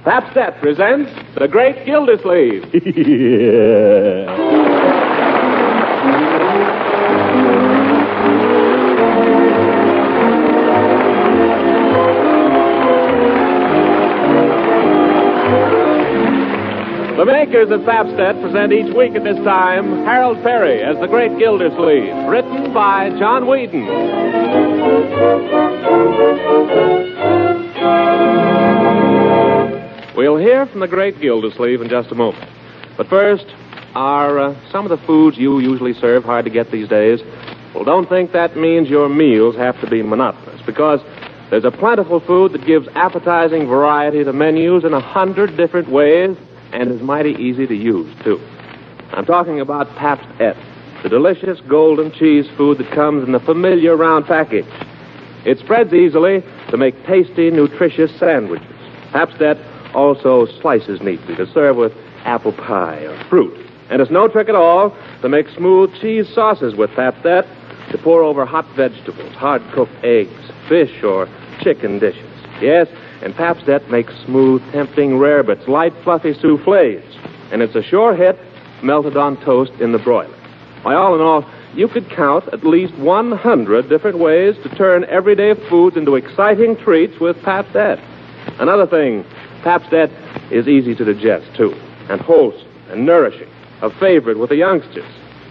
Pabst-et presents The Great Gildersleeve. The makers of Pabst-et present each week at this time Harold Peary as The Great Gildersleeve, written by John Whedon. We'll hear from The Great Gildersleeve in just a moment. But first, are some of the foods you usually serve hard to get these days? Well, don't think that means your meals have to be monotonous, because there's a plentiful food that gives appetizing variety to menus in 100 different ways and is mighty easy to use, too. I'm talking about Pabst-et, the delicious golden cheese food that comes in the familiar round package. It spreads easily to make tasty, nutritious sandwiches. Pabst-et also slices neatly to serve with apple pie or fruit. And it's no trick at all to make smooth cheese sauces with Pabst-et, to pour over hot vegetables, hard-cooked eggs, fish, or chicken dishes. Yes, and Pabst-et makes smooth, tempting rarebits, light, fluffy soufflés. And it's a sure hit melted on toast in the broiler. Why, all in all, you could count at least 100 different ways to turn everyday foods into exciting treats with Pabst-et. Another thing, Pabst-et is easy to digest, too, and wholesome and nourishing, a favorite with the youngsters.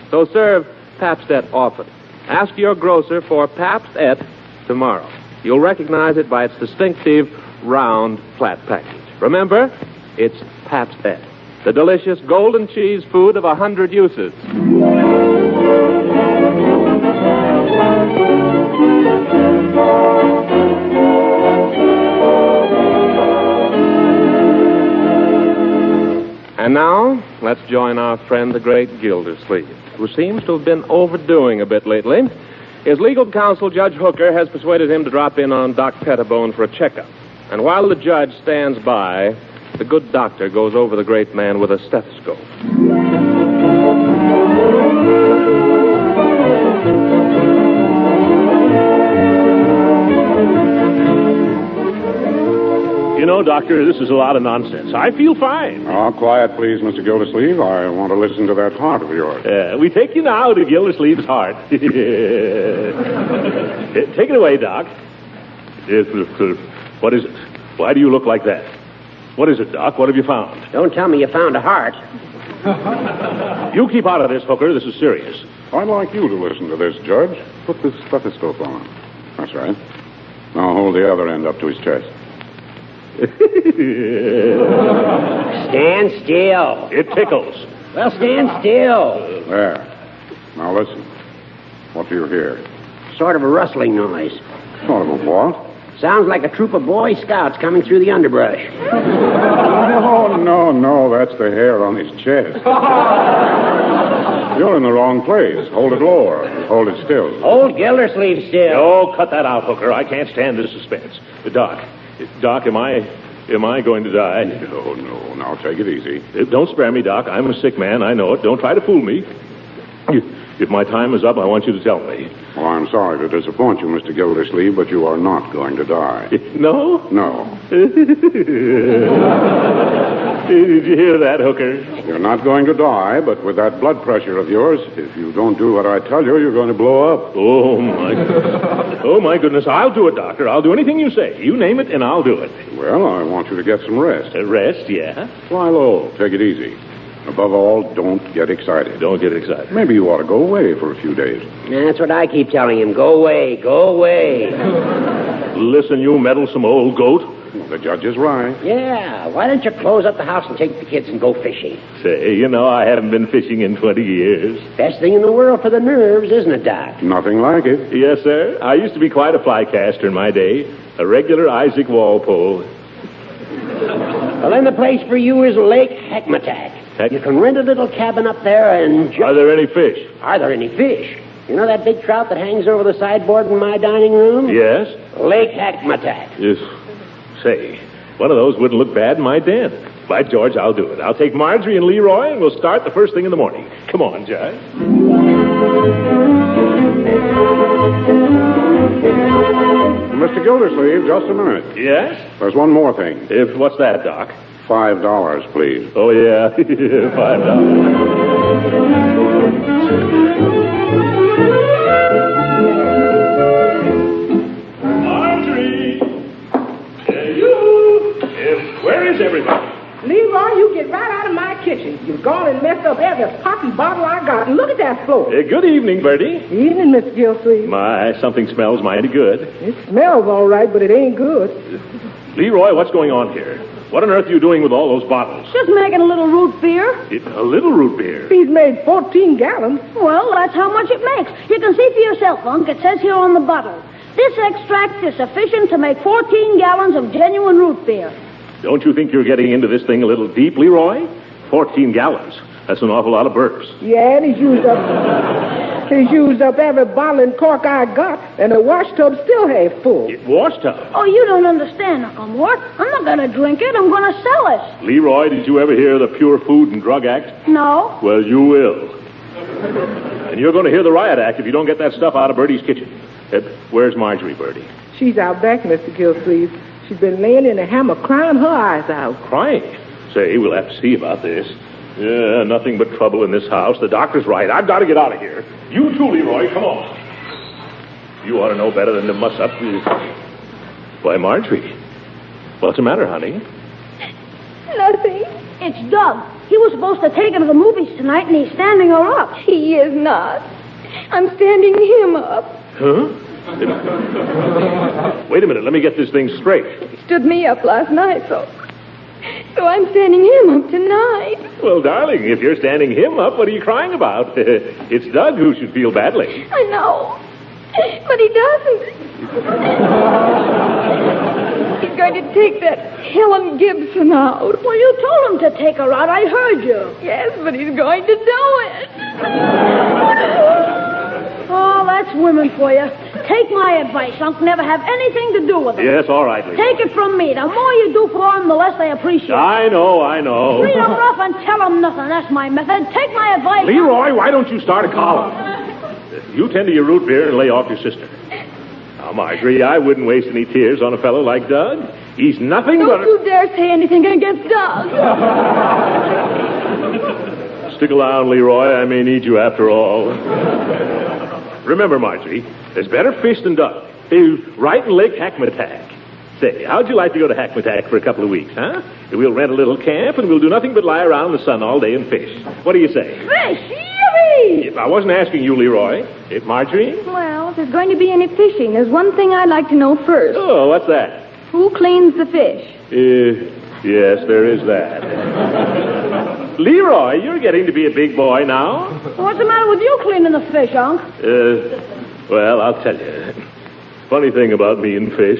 So serve Pabst-et often. Ask your grocer for Pabst-et tomorrow. You'll recognize it by its distinctive round, flat package. Remember, it's Pabst-et, the delicious golden cheese food of 100 uses. And now, let's join our friend, the Great Gildersleeve, who seems to have been overdoing a bit lately. His legal counsel, Judge Hooker, has persuaded him to drop in on Doc Pettibone for a checkup. And while the judge stands by, the good doctor goes over the great man with a stethoscope. You know, Doctor, this is a lot of nonsense. I feel fine. Oh, quiet, please, Mr. Gildersleeve. I want to listen to that heart of yours. We take you now to Gildersleeve's heart. Take it away, Doc. What is it? Why do you look like that? What is it, Doc? What have you found? Don't tell me you found a heart. You keep out of this, Hooker. This is serious. I'd like you to listen to this, Judge. Put this stethoscope on. That's right. Now hold the other end up to his chest. Stand still. It tickles. Well, stand still. There. Now listen. What do you hear? Sort of a rustling noise. Sort of a what? Sounds like a troop of Boy Scouts coming through the underbrush. No. That's the hair on his chest. You're in the wrong place. Hold it lower. Hold it still. Hold Gildersleeve still. Oh, cut that out, Hooker. I can't stand this suspense. Doc, am I going to die? No. Now take it easy. Don't spare me, Doc. I'm a sick man. I know it. Don't try to fool me. If my time is up, I want you to tell me. Well, I'm sorry to disappoint you, Mr. Gildersleeve, but you are not going to die. No? No. Did you hear that, Hooker? You're not going to die, but with that blood pressure of yours, if you don't do what I tell you, you're going to blow up. Oh, my goodness. I'll do it, Doctor. I'll do anything you say. You name it, and I'll do it. Well, I want you to get some rest. Rest, yeah? Lie low. Take it easy. Above all, don't get excited. Don't get excited. Maybe you ought to go away for a few days. That's what I keep telling him. Go away. Go away. Listen, you meddlesome old goat. Well, the judge is right. Yeah. Why don't you close up the house and take the kids and go fishing? Say, I haven't been fishing in 20 years. Best thing in the world for the nerves, isn't it, Doc? Nothing like it. Yes, sir. I used to be quite a fly caster in my day. A regular Isaac Walpole. Well, then the place for you is Lake Hackmatack. You can rent a little cabin up there and... Are there any fish? Are there any fish? You know that big trout that hangs over the sideboard in my dining room? Yes. Lake Hackmatack. Yes. Say, one of those wouldn't look bad in my den. By George, I'll do it. I'll take Marjorie and Leroy, and we'll start the first thing in the morning. Come on, Judge. Mr. Gildersleeve, just a minute. Yes? There's one more thing. What's that, Doc? $5, please. Oh, yeah. $5. Marjorie! Where is everybody? Leroy, you get right out of my kitchen. You've gone and messed up every pop and bottle I got. And look at that floor. Good evening, Bertie. Evening, Mr. Gildersleeve. My, something smells mighty good. It smells all right, but it ain't good. Leroy, what's going on here? What on earth are you doing with all those bottles? Just making a little root beer. A little root beer. He's made 14 gallons. Well, that's how much it makes. You can see for yourself, Unc. It says here on the bottle. This extract is sufficient to make 14 gallons of genuine root beer. Don't you think you're getting into this thing a little deep, Leroy? 14 gallons. That's an awful lot of burps. Yeah, and he's used up every bottle and cork I got, and the wash tub's still half full. Wash tub? Oh, you don't understand, Uncle Mort. I'm not going to drink it. I'm going to sell it. Leroy, did you ever hear of the Pure Food and Drug Act? No. Well, you will. And you're going to hear the Riot Act if you don't get that stuff out of Bertie's kitchen. Where's Marjorie, Bertie? She's out back, Mr. Gildersleeve. She's been laying in a hammock crying her eyes out. Crying? Say, we'll have to see about this. Yeah, nothing but trouble in this house. The doctor's right. I've got to get out of here. You too, Leroy. Come on. You ought to know better than to muss up. Why, Marjorie, what's the matter, honey? Nothing. It's Doug. He was supposed to take her to the movies tonight, and he's standing her up. He is not. I'm standing him up. Huh? Wait a minute. Let me get this thing straight. He stood me up last night, so I'm standing him up tonight. Well, darling, if you're standing him up, what are you crying about? It's Doug who should feel badly. I know, but he doesn't. He's going to take that Helen Gibson out. Well, you told him to take her out. I heard you. Yes, but he's going to do it. Oh, that's women for you. Take my advice, Unc. Never have anything to do with them. Yes, all right, Leroy. Take it from me. The more you do for them, the less they appreciate it. I know. Treat them rough and tell them nothing. That's my method. Take my advice. Leroy, why don't you start a column? You tend to your root beer and lay off your sister. Now, Marjorie, I wouldn't waste any tears on a fellow like Doug. He's nothing but... Don't you dare say anything against Doug. Stick around, Leroy. I may need you after all. Remember, Marjorie, there's better fish than Doug. He's right in Lake Hackmatack. Say, how'd you like to go to Hackmatack for a couple of weeks, huh? We'll rent a little camp, and we'll do nothing but lie around in the sun all day and fish. What do you say? Fish! Yippee! If I wasn't asking you, Leroy. If Marjorie? Well, if there's going to be any fishing, there's one thing I'd like to know first. Oh, what's that? Who cleans the fish? Yes, there is that. Leroy, you're getting to be a big boy now. What's the matter with you cleaning the fish, Unc? Well, I'll tell you. Funny thing about me and fish.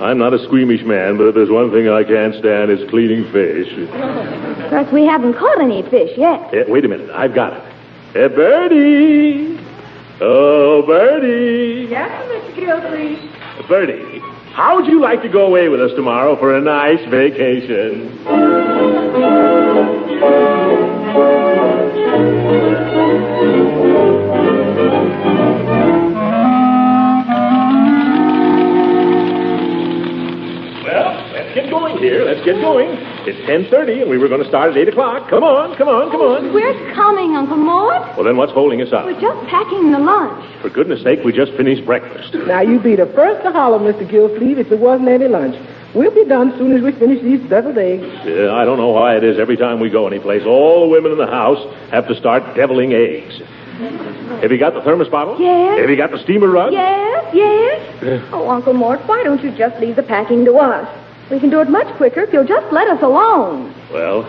I'm not a squeamish man, but if there's one thing I can't stand, it's cleaning fish. Of course, we haven't caught any fish yet. Wait a minute. I've got it. Bertie! Oh, Bertie! Yes, Mr. Gildersleeve. Bertie, how would you like to go away with us tomorrow for a nice vacation? Well, let's get going here. Let's get going. It's 10:30, and we were going to start at 8 o'clock. Come on. We're coming, Uncle Mort. Well, then what's holding us up? We're just packing the lunch. For goodness sake, we just finished breakfast. Now, you'd be the first to holler, Mr. Gildersleeve, if there wasn't any lunch. We'll be done soon as we finish these deviled eggs. I don't know why it is every time we go anyplace, all the women in the house have to start deviling eggs. Have you got the thermos bottle? Yes. Have you got the steamer rug? Yes. Oh, Uncle Mort, why don't you just leave the packing to us? We can do it much quicker if you'll just let us alone. Well,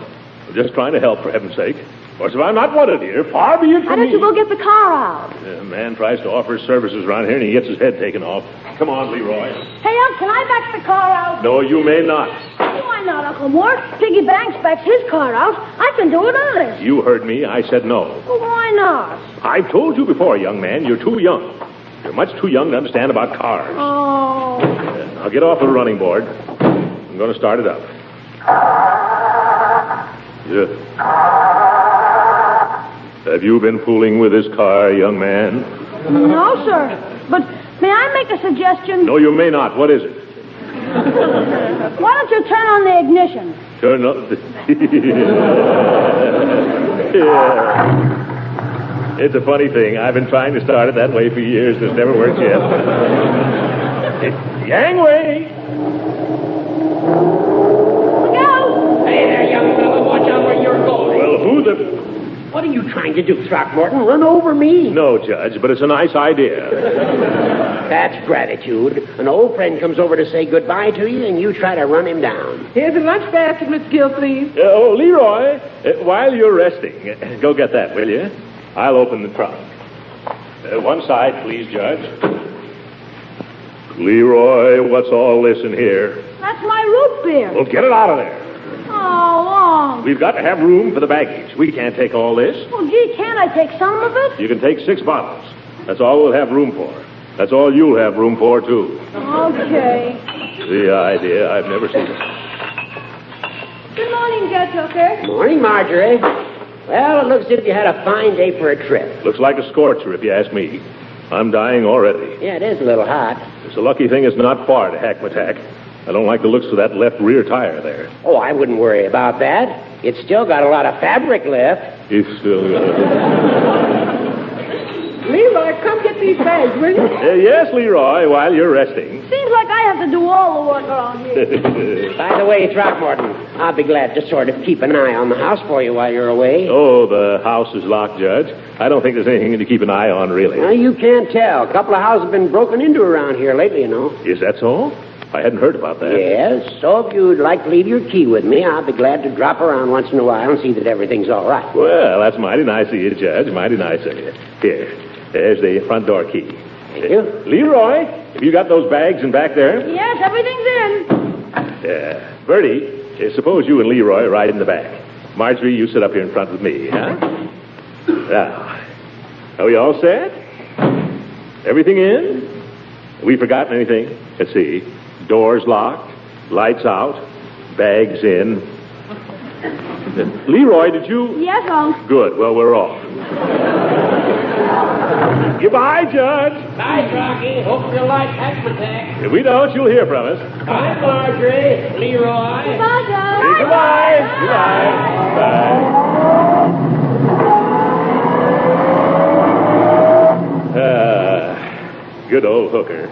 I'm just trying to help, for heaven's sake. Of course, if I'm not wanted here, far be it Why from don't me. you go get the car out? A man tries to offer his services around here, and he gets his head taken off. Come on, Leroy. Hey, Unc, can I back the car out? No, you may not. Why not, Uncle Mort? Piggy Banks backs his car out. I can do it honest. You heard me. I said no. Well, why not? I've told you before, young man, you're too young. You're much too young to understand about cars. Oh. Now, get off the running board. I'm going to start it up. Yeah. Have you been fooling with this car, young man? No, sir. But May I make a suggestion? No, you may not. What is it? Why don't you turn on the ignition? Turn up the... Yeah. It's a funny thing. I've been trying to start it that way for years. It's never worked yet. Gangway! Look out! Hey there, young fellow. Watch out where you're going. Well, who the... What are you trying to do, Throckmorton? Run over me? No, Judge, but it's a nice idea. That's gratitude. An old friend comes over to say goodbye to you, and you try to run him down. Here's a lunch basket, Miss Gildersleeve. Oh, Leroy, while you're resting, go get that, will you? I'll open the trunk. One side, please, Judge. Leroy, what's all this in here? That's my root beer. Well, get it out of there. Oh, We've got to have room for the baggage. We can't take all this. well, gee, can't I take some of it? You can take 6 bottles. That's all we'll have room for. That's all you'll have room for, too. Okay. The idea. I've never seen it. Good morning, Judge Hooker. Morning, Marjorie. Well, it looks as if you had a fine day for a trip. Looks like a scorcher, if you ask me. I'm dying already. Yeah, it is a little hot. It's a lucky thing it's not far to Hackmatack. I don't like the looks of that left rear tire there. Oh, I wouldn't worry about that. It's still got a lot of fabric left. It's still... Leroy, come get these bags, will you? Yes, Leroy, while you're resting. Seems like I have to do all the work around here. By the way, Throckmorton, I'll be glad to sort of keep an eye on the house for you while you're away. Oh, the house is locked, Judge. I don't think there's anything to keep an eye on, really. Well, you can't tell. A couple of houses have been broken into around here lately, you know. Is that so? I hadn't heard about that. Yes, so if you'd like to leave your key with me, I'll be glad to drop around once in a while and see that everything's all right. Well, that's mighty nice of you, Judge. Mighty nice of you. Here, there's the front door key. Thank you. Leroy, have you got those bags in back there? Yes, everything's in. Bertie, suppose you and Leroy ride in the back. Marjorie, you sit up here in front with me, huh? Now, are we all set? Everything in? Have we forgotten anything? Let's see. Doors locked, lights out, bags in. Leroy, did you... Yes, Unc. Good. Well, we're off. Goodbye, Judge. Bye, Rocky. Hope you like Hackmatack. If we don't, you'll hear from us. Bye, Marjorie. Leroy. Goodbye, Judge. Hey, goodbye. Goodbye. Good old hooker.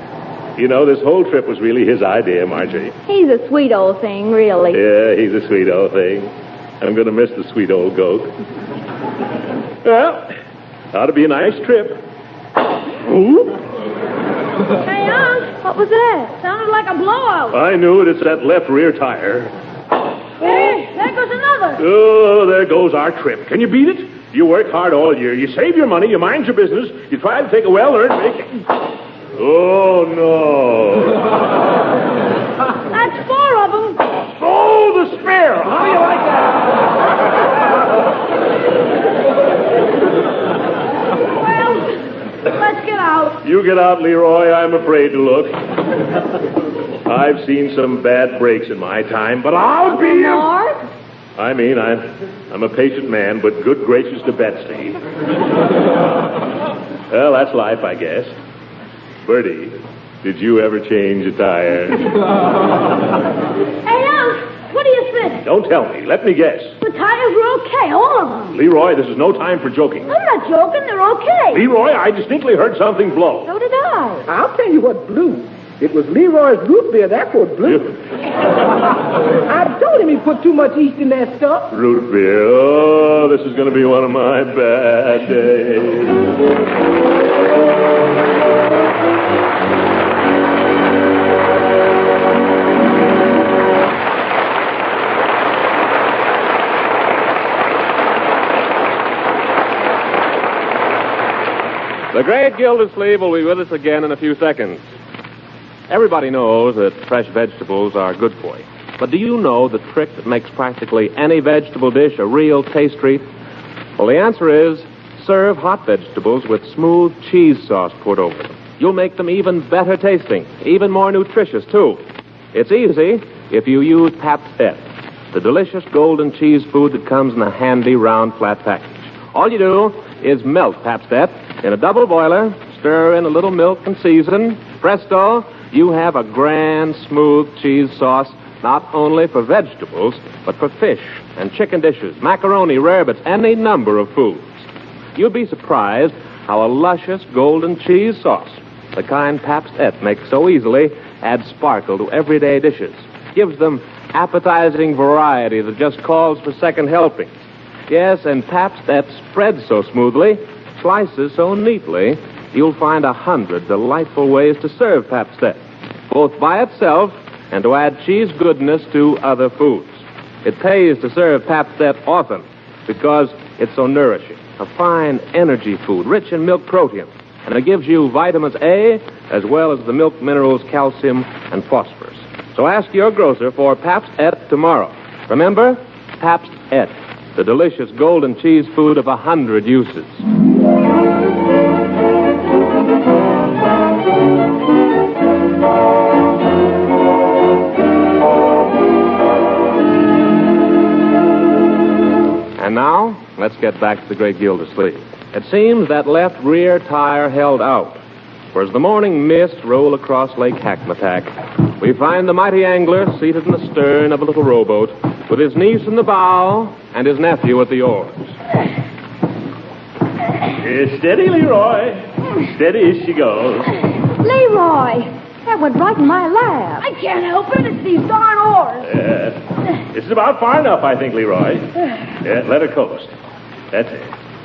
You know, this whole trip was really his idea, Marjorie. He's a sweet old thing, really. Yeah, he's a sweet old thing. I'm going to miss the sweet old goat. Well, ought to be a nice trip. Ooh. Hey, Unc. What was that? Sounded like a blowout. I knew it. It's that left rear tire. Hey, there goes another. Oh, there goes our trip. Can you beat it? You work hard all year. You save your money. You mind your business. You try to take a well-earned vacation. Oh, no. That's 4 of them. Oh, the spare. How do you like that? Well, let's get out. You get out, Leroy. I'm afraid to look. I've seen some bad breaks in my time, but I'll be... Mark? I mean, I'm a patient man, but good gracious to Betsy. Well, that's life, I guess. Bertie, did you ever change a tire? Hey, Unc, what do you think? Don't tell me. Let me guess. The tires were okay, all of them. Leroy, this is no time for joking. I'm not joking. They're okay. Leroy, I distinctly heard something blow. So did I. I'll tell you what blew. It was Leroy's root beer. That's what blew. I told him he put too much yeast in that stuff. Root beer. Oh, this is going to be one of my bad days. The Great Gildersleeve will be with us again in a few seconds. Everybody knows that fresh vegetables are good for you. But do you know the trick that makes practically any vegetable dish a real taste treat? Well, the answer is serve hot vegetables with smooth cheese sauce poured over them. You'll make them even better tasting, even more nutritious, too. It's easy if you use Pabst-Et, the delicious golden cheese food that comes in a handy round flat package. All you do is melt Pabst-Et in a double boiler, stir in a little milk and season. Presto, you have a grand, smooth cheese sauce, not only for vegetables, but for fish and chicken dishes, macaroni, rarebits, any number of foods. You'll be surprised how a luscious golden cheese sauce, the kind Pabst Et makes so easily, adds sparkle to everyday dishes, gives them appetizing variety that just calls for second helpings. Yes, and Pabst Et spreads so smoothly, slices so neatly, you'll find 100 delightful ways to serve Pabst Et, both by itself and to add cheese goodness to other foods. It pays to serve Pabst Et often because it's so nourishing, a fine energy food, rich in milk protein, and it gives you vitamins A as well as the milk minerals calcium and phosphorus. So ask your grocer for Pabst Et tomorrow. Remember, Pabst Et, the delicious golden cheese food of 100 uses. And now, let's get back to the Great Gildersleeve. It seems that left rear tire held out. For as the morning mist rolled across Lake Hackmatack, we find the mighty angler seated in the stern of a little rowboat with his niece in the bow and his nephew at the oars. Steady, Leroy. Steady as she goes. Leroy, that went right in my lap. I can't help it. It's these darn oars. This is about far enough, I think, Leroy. Let her coast. That's it.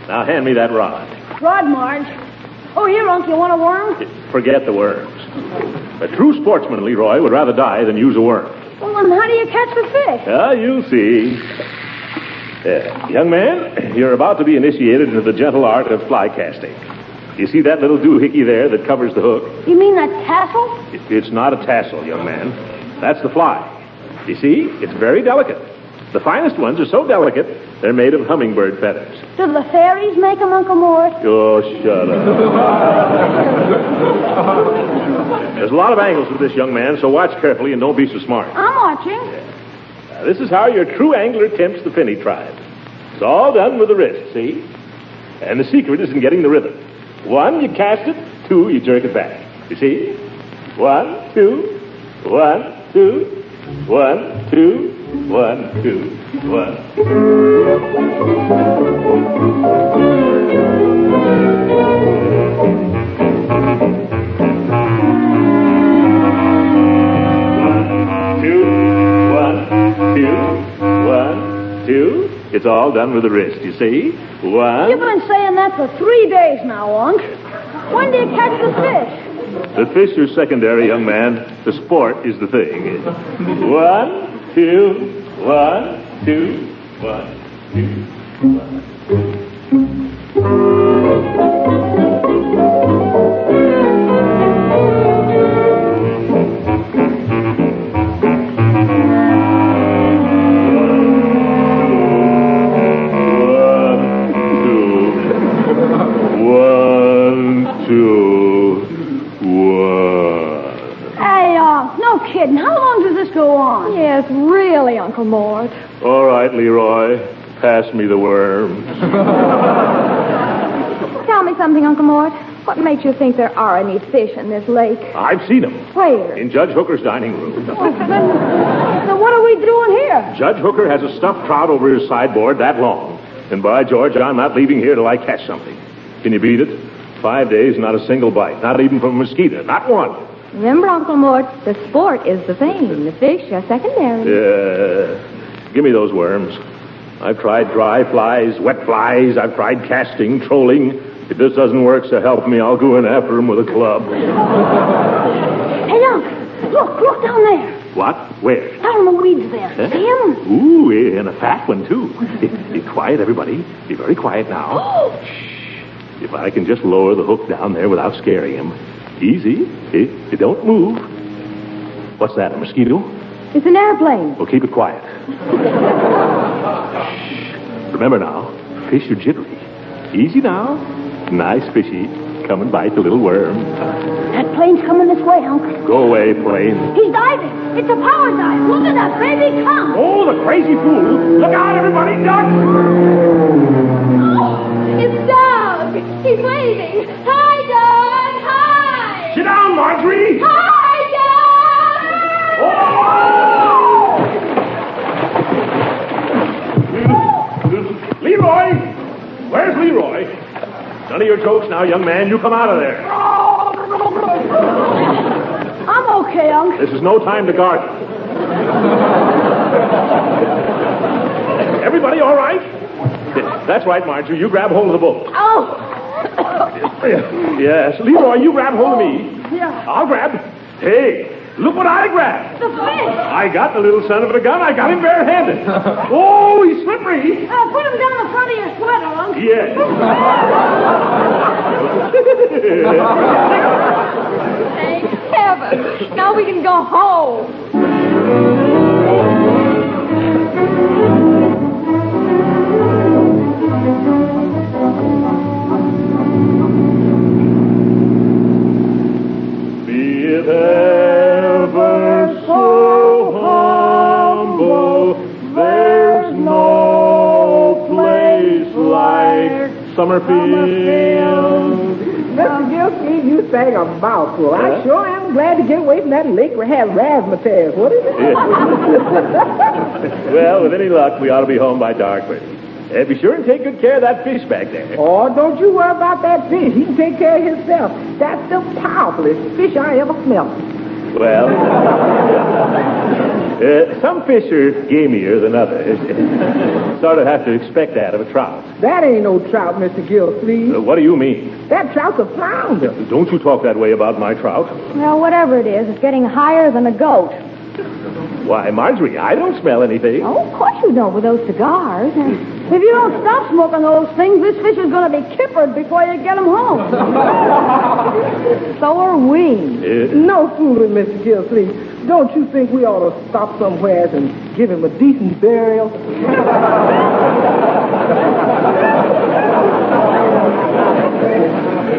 Now hand me that rod. Rod, Marge. Oh, here, Unc, you want a worm? Forget the worms. A true sportsman, Leroy, would rather die than use a worm. Well, then how do you catch the fish? You'll see. Young man, you're about to be initiated into the gentle art of fly casting. You see that little doohickey there that covers the hook? You mean that tassel? It's not a tassel, young man. That's the fly. You see, it's very delicate. The finest ones are so delicate, they're made of hummingbird feathers. Do the fairies make them, Uncle Mort? Oh, shut up. There's a lot of angles with this, young man, so watch carefully and don't be so smart. I'm watching. Now, this is how your true angler tempts the finny tribe. It's all done with the wrist, see? And the secret is in getting the rhythm. 1, you cast it. 2, you jerk it back. You see? 1, 2, 1, 2, 1, 2, 1, 2, 1. It's all done with the wrist, you see? 1. You've been saying that for 3 days now, Unc. When do you catch the fish? The fish are secondary, young man. The sport is the thing. 1, 2, 1, 2, 1, 2, 1. Kidding. How long does this go on? Yes, really, Uncle Mort. All right, Leroy. Pass me the worms. Tell me something, Uncle Mort. What makes you think there are any fish in this lake? I've seen them. Where? In Judge Hooker's dining room. Then what are we doing here? Judge Hooker has a stuffed trout over his sideboard that long. And by George, I'm not leaving here till I catch something. Can you beat it? 5 days, not a single bite. Not even from a mosquito. Not one. Remember, Uncle Mort, the sport is the thing. The fish are secondary. Give me those worms. I've tried dry flies, wet flies. I've tried casting, trolling. If this doesn't work, so help me, I'll go in after him with a club. Hey, Unc, look down there. What? Where? Down in the weeds there. Huh? See him? Ooh, and a fat one, too. Be quiet, everybody. Be very quiet now. Shh. If I can just lower the hook down there without scaring him. Easy. Hey, don't move. What's that, a mosquito? It's an airplane. Well, keep it quiet. Remember now, fish are jittery. Easy now. Nice fishy. Come and bite the little worm. That plane's coming this way, Unc. Go away, plane. He's diving. It's a power dive. Look at that baby come. Oh, the crazy fool. Look out, everybody, duck! Oh, it's Doug. He's waving. Hi, Doug. Marjorie! Hi, Dad! Leroy! Where's Leroy? None of your jokes now, young man. You come out of there. I'm okay, Unc. This is no time to garden. Everybody all right? That's right, Marjorie. You grab hold of the boat. Oh. Yes. Leroy, you grab hold of me. Yeah. I'll grab. Hey, look what I grabbed. The fish. I got the little son of a gun. I got him barehanded. Oh, he's slippery. Put him down the front of your sweater, Unc. Yes. Thank heaven. Now we can go home. Be it ever so humble, there's no place like Summerfield. Mr. Gildersleeve, you sang a mouthful. I sure am glad to get away from that lake where it has razzmatazz. What is it? Well, with any luck, we ought to be home by dark, Bertie. Be sure and take good care of that fish back there. Oh, don't you worry about that fish. He can take care of himself. That's the powerfulest fish I ever smelled. Well, some fish are gamier than others. Sort of have to expect that of a trout. That ain't no trout, Mr. Gildersleeve. What do you mean? That trout's a flounder. Don't you talk that way about my trout. Well, whatever it is, it's getting higher than a goat. Why, Marjorie, I don't smell anything. Oh, of course you don't with those cigars. If you don't stop smoking those things, this fish is going to be kippered before you get him home. So are we. No fooling, Mr. Gildersleeve. Don't you think we ought to stop somewhere and give him a decent burial?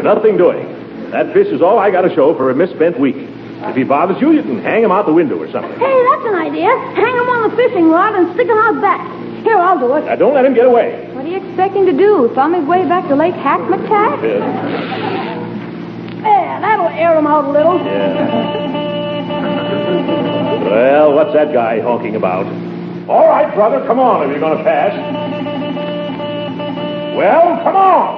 Nothing doing. That fish is all I got to show for a misspent week. If he bothers you, you can hang him out the window or something. Hey, that's an idea. Hang him on the fishing rod and stick him out back. Here, I'll do it. Now, don't let him get away. What are you expecting to do? Thumb his way back to Lake Hackmatack? There, that'll air him out a little. Yeah. Well, what's that guy honking about? All right, brother, come on if you're going to pass. Well, come on.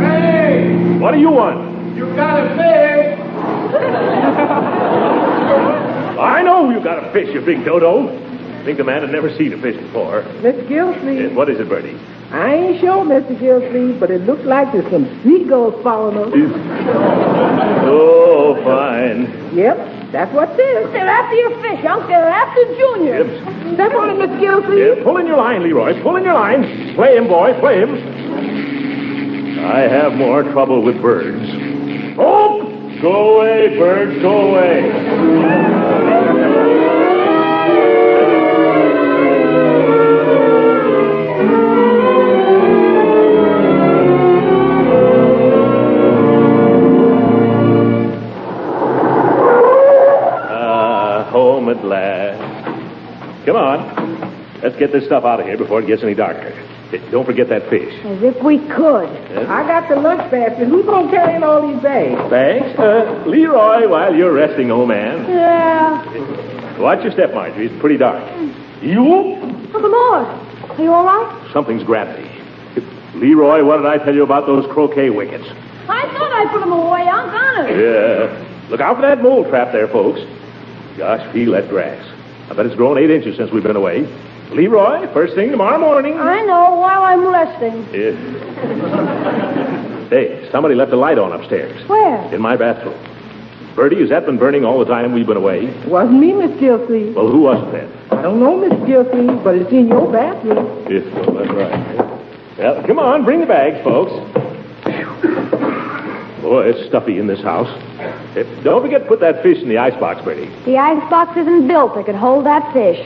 Hey, What do you want? you got a fish. I know you got a fish, you big dodo. Think the man had never seen a fish before. Mr. Gildersleeve, What is it, Bertie? I ain't sure, Mr. Gildersleeve, but it looks like there's some seagulls following us. Oh, fine. Yep, that's what it is. They're after your fish, Unc. They're after Junior. Yep. Step on it, Mr. Gildersleeve. Pull in your line, Leroy. Pull in your line. Play him, boy. Play him. I have more trouble with birds. Oh! Go away, birds. Go away. Home at last. Come on. Let's get this stuff out of here before it gets any darker. Don't forget that fish. As if we could. I got the lunch basket. Who's going to carry in all these bags? Thanks. Leroy, while you're resting, old man. Yeah. Watch your step, Marjorie. It's pretty dark. You? Uncle Mort, are you all right? Something's grabbed me. Leroy, what did I tell you about those croquet wickets? I thought I put them away, Unc, honest. Yeah. Look out for that mole trap there, folks. Gosh, feel that grass. I bet it's grown 8 inches since we've been away. Leroy, first thing tomorrow morning. I know, while I'm resting. Yeah. Hey, somebody left a light on upstairs. Where? In my bathroom. Bertie, has that been burning all the time we've been away? It wasn't me, Miss Gildersleeve. Well, who was it then? I don't know, Miss Gildersleeve, but it's in your bathroom. Yes, well, that's right. Well, come on, bring the bags, folks. Boy, it's stuffy in this house. Don't forget to put that fish in the icebox, Bertie. The icebox isn't built that could hold that fish.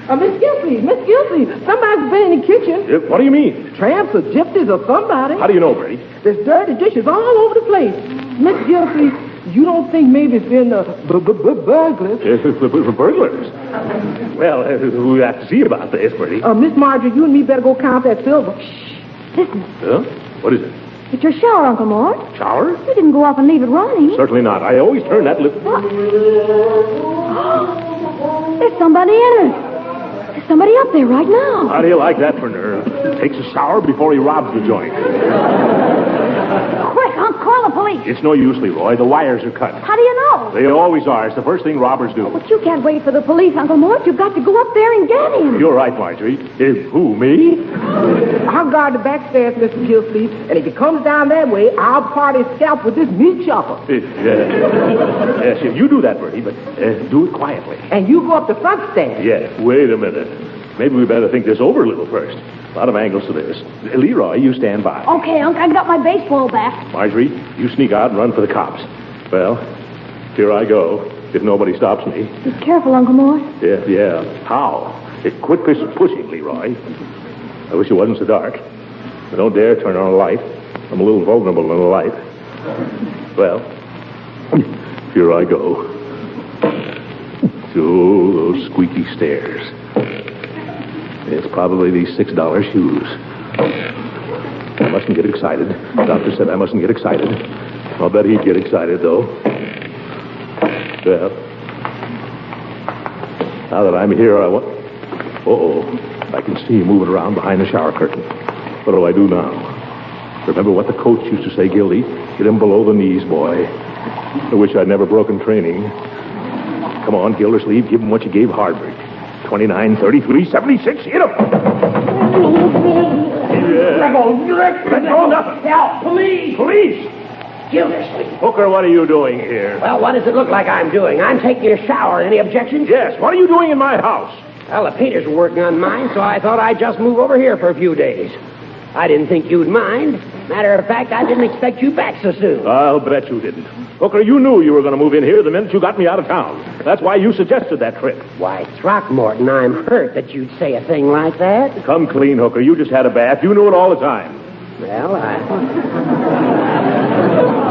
Miss Gildersleeve, somebody's been in the kitchen. What do you mean? Tramps or gypsies or somebody. How do you know, Bertie? There's dirty dishes all over the place. Miss Gildersleeve, you don't think maybe it's been burglars? Burglars? Well, we have to see about this, Bertie. Miss Marjorie, you and me better go count that silver. Listen. Huh? What is it? It's your shower, Uncle Mort. Shower? You didn't go off and leave it running. Certainly not. I always turn that lip... There's somebody in it. There's somebody up there right now. How do you like that for nerve? Takes a shower before he robs the joint. Quick, Unc, call the police. It's no use, Leroy. The wires are cut. How do you know? They always are. It's the first thing robbers do. But you can't wait for the police, Uncle Mort. You've got to go up there and get him. You're right, Marjorie. Who, me? I'll guard the back stairs, Mr. Gildersleeve, and if he comes down that way, I'll part his scalp with this meat chopper. Yes, you do that, Bertie, but do it quietly. And you go up the front stairs. Yeah, wait a minute. Maybe we better think this over a little first. A lot of angles to this. Leroy, you stand by. Okay, Unc, I got my baseball bat. Marjorie, you sneak out and run for the cops. Well, here I go, if nobody stops me. Be careful, Uncle Mort. Yeah. How? Quit pushing, Leroy. I wish it wasn't so dark. I don't dare turn on a light. I'm a little vulnerable in the light. Well, here I go. Through those squeaky stairs. It's probably these $6 shoes. I mustn't get excited. The doctor said I mustn't get excited. I'll bet he'd get excited, though. Well, now that I'm here, I want... Uh-oh. I can see you moving around behind the shower curtain. What do I do now? Remember what the coach used to say, Gildy? Get him below the knees, boy. I wish I'd never broken training. Come on, Gildersleeve, give him what you gave Harvard. 29, 33, 76, hit him! Let go, nothing. Help, police! Police! Gildersleeve. Hooker, what are you doing here? Well, what does it look like I'm doing? I'm taking a shower. Any objections? Yes, what are you doing in my house? Well, the painters were working on mine, so I thought I'd just move over here for a few days. I didn't think you'd mind. Matter of fact, I didn't expect you back so soon. I'll bet you didn't. Hooker, you knew you were going to move in here the minute you got me out of town. That's why you suggested that trip. Why, Throckmorton, I'm hurt that you'd say a thing like that. Come clean, Hooker. You just had a bath. You knew it all the time. Well, I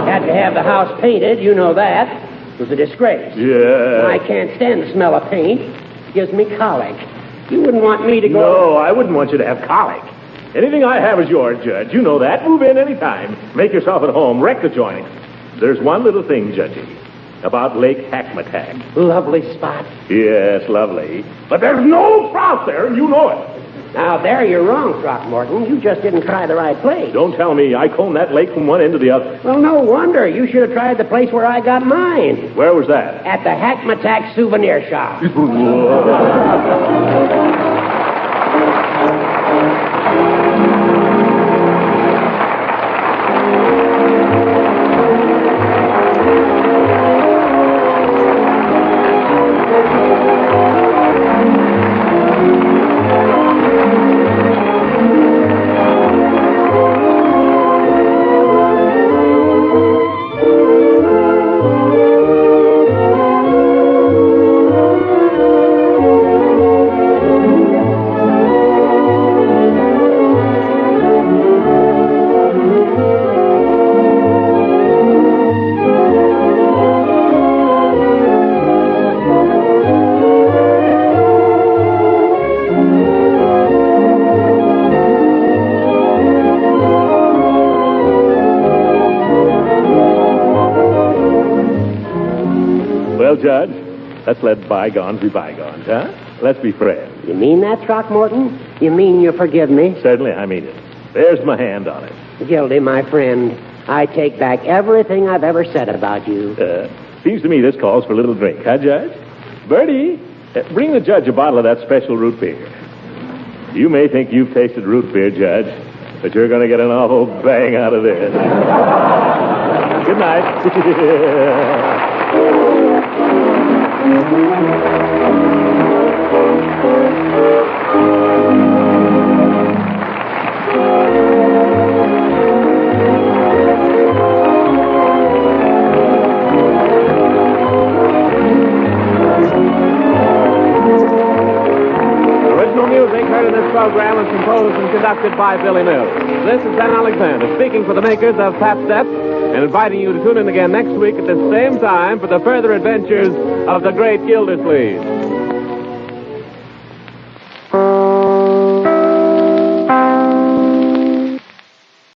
had to have the house painted. You know that. It was a disgrace. Yeah. I can't stand the smell of paint. It gives me colic. You wouldn't want me to go... No, I wouldn't want you to have colic. Anything I have is yours, Judge. You know that. Move in any time. Make yourself at home. Wreck the joint. There's one little thing, Judgy, about Lake Hackmatack. Lovely spot. Yes, lovely. But there's no trout there, and you know it. Now, there you're wrong, Throckmorton. You just didn't try the right place. Don't tell me. I combed that lake from one end to the other. Well, no wonder. You should have tried the place where I got mine. Where was that? At the Hackmatack souvenir shop. Well, Judge, let's let bygones be bygones, huh? Let's be friends. You mean that, Throckmorton? You mean you forgive me? Certainly, I mean it. There's my hand on it. Gildy, my friend, I take back everything I've ever said about you. Seems to me this calls for a little drink, huh, Judge? Bertie, bring the judge a bottle of that special root beer. You may think you've tasted root beer, Judge, but you're going to get an awful bang out of this. Good night. Original music heard in this program was composed and conducted by Billy Mills. This is Dan Alexander speaking for the makers of Pap Step and inviting you to tune in again next week at the same time for the further adventures of the Great Gildersleeve.